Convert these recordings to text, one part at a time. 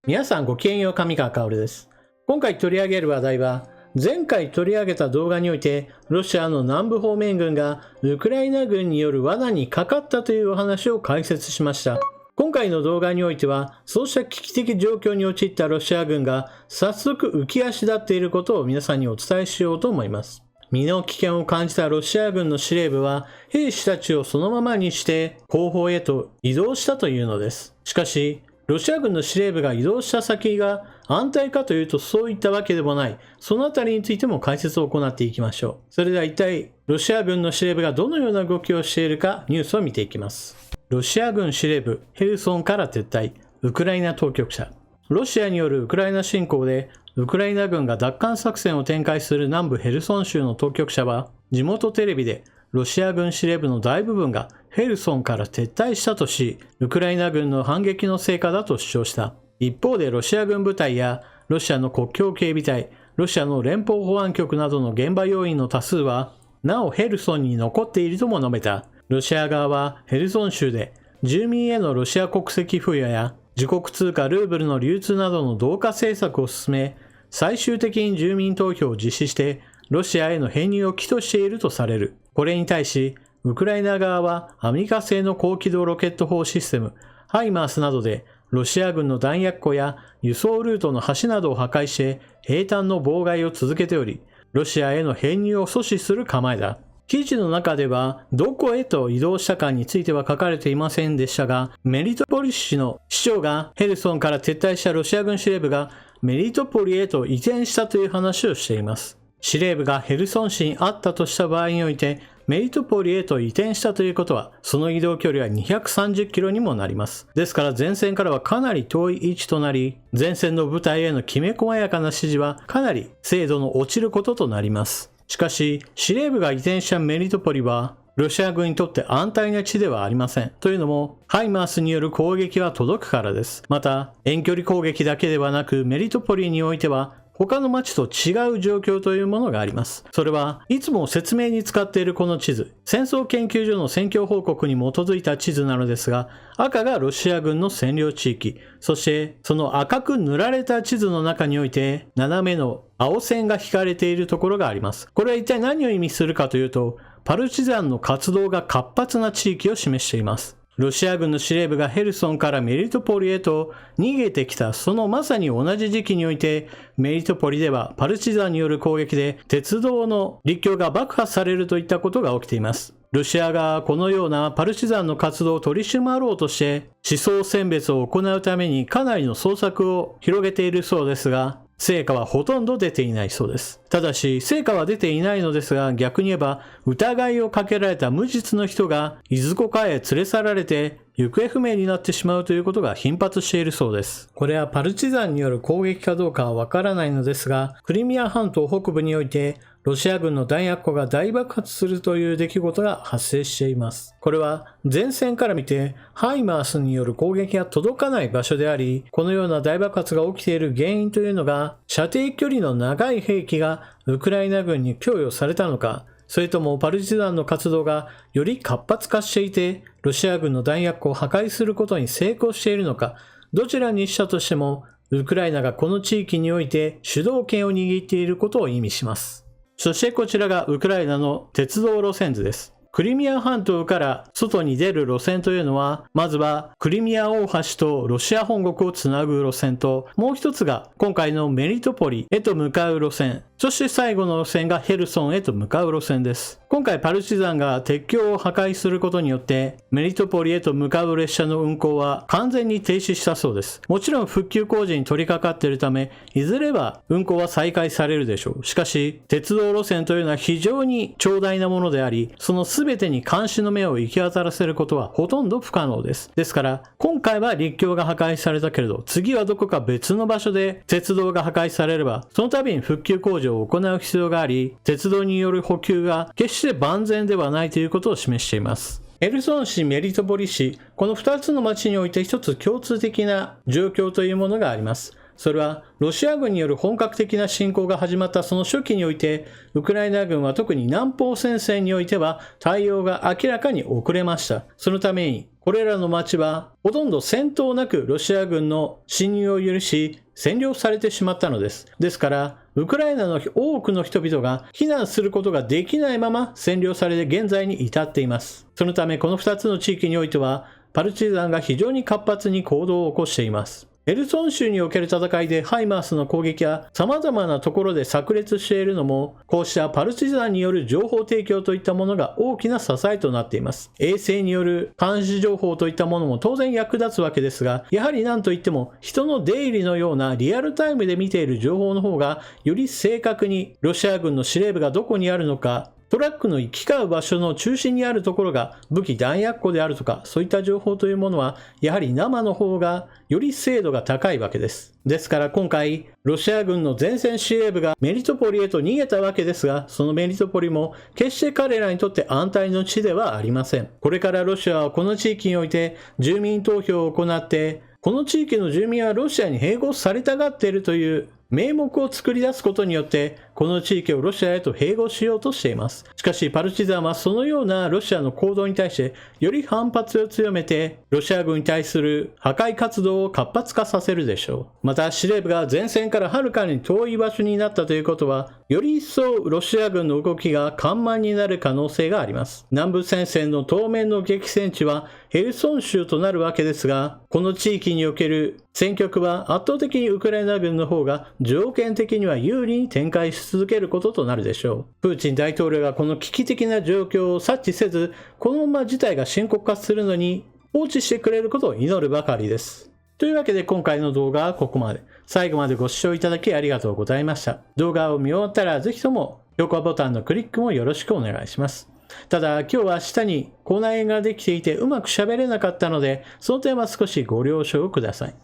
皆さんごきげんよう、上川薫です。今回取り上げる話題は、前回取り上げた動画において、ロシアの南部方面軍がウクライナ軍による罠にかかったというお話を解説しました。今回の動画においては、そうした危機的状況に陥ったロシア軍が早速浮き足立っていることを皆さんにお伝えしようと思います。身の危険を感じたロシア軍の司令部は兵士たちをそのままにして後方へと移動したというのです。しかし、ロシア軍の司令部が移動した先が安泰かというとそういったわけでもない。そのあたりについても解説を行っていきましょう。それでは一体ロシア軍の司令部がどのような動きをしているかニュースを見ていきます。ロシア軍司令部ヘルソンから撤退、ウクライナ当局者。ロシアによるウクライナ侵攻でウクライナ軍が奪還作戦を展開する南部ヘルソン州の当局者は地元テレビでロシア軍司令部の大部分がヘルソンから撤退したとし、ウクライナ軍の反撃の成果だと主張した。一方でロシア軍部隊やロシアの国境警備隊、ロシアの連邦保安局などの現場要員の多数はなおヘルソンに残っているとも述べた。ロシア側はヘルソン州で住民へのロシア国籍付与や自国通貨ルーブルの流通などの同化政策を進め、最終的に住民投票を実施してロシアへの編入を企図しているとされる。これに対し、ウクライナ側はアメリカ製の高機動ロケット砲システム、ハイマースなどでロシア軍の弾薬庫や輸送ルートの橋などを破壊して兵站の妨害を続けており、ロシアへの編入を阻止する構えだ。記事の中ではどこへと移動したかについては書かれていませんでしたが、メリトポリ市の市長がヘルソンから撤退したロシア軍司令部がメリトポリへと移転したという話をしています。司令部がヘルソン市にあったとした場合において、メリトポリへと移転したということは、その移動距離は230キロにもなります。ですから前線からはかなり遠い位置となり、前線の部隊へのきめ細やかな指示はかなり精度の落ちることとなります。しかし、司令部が移転したメリトポリは、ロシア軍にとって安泰な地ではありません。というのも、ハイマースによる攻撃は届くからです。また、遠距離攻撃だけではなく、メリトポリにおいては、他の町と違う状況というものがあります。それはいつも説明に使っているこの地図、戦争研究所の戦況報告に基づいた地図なのですが、赤がロシア軍の占領地域、そしてその赤く塗られた地図の中において、斜めの青線が引かれているところがあります。これは一体何を意味するかというと、パルチザンの活動が活発な地域を示しています。ロシア軍の司令部がヘルソンからメリトポリへと逃げてきたそのまさに同じ時期において、メリトポリではパルチザンによる攻撃で鉄道の陸橋が爆破されるといったことが起きています。ロシア側はこのようなパルチザンの活動を取り締まろうとして思想選別を行うためにかなりの捜索を広げているそうですが、成果はほとんど出ていないそうです。ただし、成果は出ていないのですが、逆に言えば、疑いをかけられた無実の人が、いずこかへ連れ去られて、行方不明になってしまうということが頻発しているそうです。これはパルチザンによる攻撃かどうかはわからないのですが、クリミア半島北部において、ロシア軍の弾薬庫が大爆発するという出来事が発生しています。これは前線から見てハイマースによる攻撃が届かない場所であり、このような大爆発が起きている原因というのが、射程距離の長い兵器がウクライナ軍に供与されたのか、それともパルチザンの活動がより活発化していて、ロシア軍の弾薬庫を破壊することに成功しているのか、どちらにしたとしても、ウクライナがこの地域において主導権を握っていることを意味します。そしてこちらがウクライナの鉄道路線図です。クリミア半島から外に出る路線というのは、まずはクリミア大橋とロシア本国をつなぐ路線と、もう一つが今回のメリトポリへと向かう路線、そして最後の路線がヘルソンへと向かう路線です。今回パルチザンが鉄橋を破壊することによってメリトポリへと向かう列車の運行は完全に停止したそうです。もちろん復旧工事に取り掛かっているため、いずれは運行は再開されるでしょう。しかし鉄道路線というのは非常に長大なものであり、その全てに監視の目を行き渡らせることはほとんど不可能です。ですから今回は陸橋が破壊されたけれど、次はどこか別の場所で鉄道が破壊されれば、その度に復旧工事を行う必要があり、鉄道による補給が決して万全ではないということを示しています。ヘルソン市、メリトポリ市、この2つの町において一つ共通的な状況というものがあります。それはロシア軍による本格的な侵攻が始まったその初期において、ウクライナ軍は特に南方戦線においては対応が明らかに遅れました。そのために、これらの町はほとんど戦闘なくロシア軍の侵入を許し、占領されてしまったのです。ですから、ウクライナの多くの人々が避難することができないまま占領されて現在に至っています。そのためこの2つの地域においては、パルチザンが非常に活発に行動を起こしています。ヘルソン州における戦いでハイマースの攻撃や様々なところで炸裂しているのも、こうしたパルチザンによる情報提供といったものが大きな支えとなっています。衛星による監視情報といったものも当然役立つわけですが、やはり何といっても人の出入りのようなリアルタイムで見ている情報の方がより正確にロシア軍の司令部がどこにあるのか、トラックの行き交う場所の中心にあるところが武器弾薬庫であるとか、そういった情報というものは、やはり生の方がより精度が高いわけです。ですから今回、ロシア軍の前線司令部がメリトポリへと逃げたわけですが、そのメリトポリも決して彼らにとって安泰の地ではありません。これからロシアはこの地域において住民投票を行って、この地域の住民はロシアに併合されたがっているという名目を作り出すことによって、この地域をロシアへと併合しようとしています。しかし、パルチザンはそのようなロシアの行動に対して、より反発を強めて、ロシア軍に対する破壊活動を活発化させるでしょう。また、司令部が前線からはるかに遠い場所になったということは、より一層ロシア軍の動きが緩慢になる可能性があります。南部戦線の当面の激戦地はヘルソン州となるわけですが、この地域における戦局は圧倒的にウクライナ軍の方が条件的には有利に展開し続けることとなるでしょう。プーチン大統領がこの危機的な状況を察知せず、このまま事態が深刻化するのに放置してくれることを祈るばかりです。というわけで今回の動画はここまで。最後までご視聴いただきありがとうございました。動画を見終わったらぜひとも評価ボタンのクリックもよろしくお願いします。ただ今日は下に口内炎ができていてうまく喋れなかったので、その点は少しご了承ください。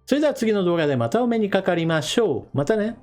それでは次の動画でまたお目にかかりましょう。またね。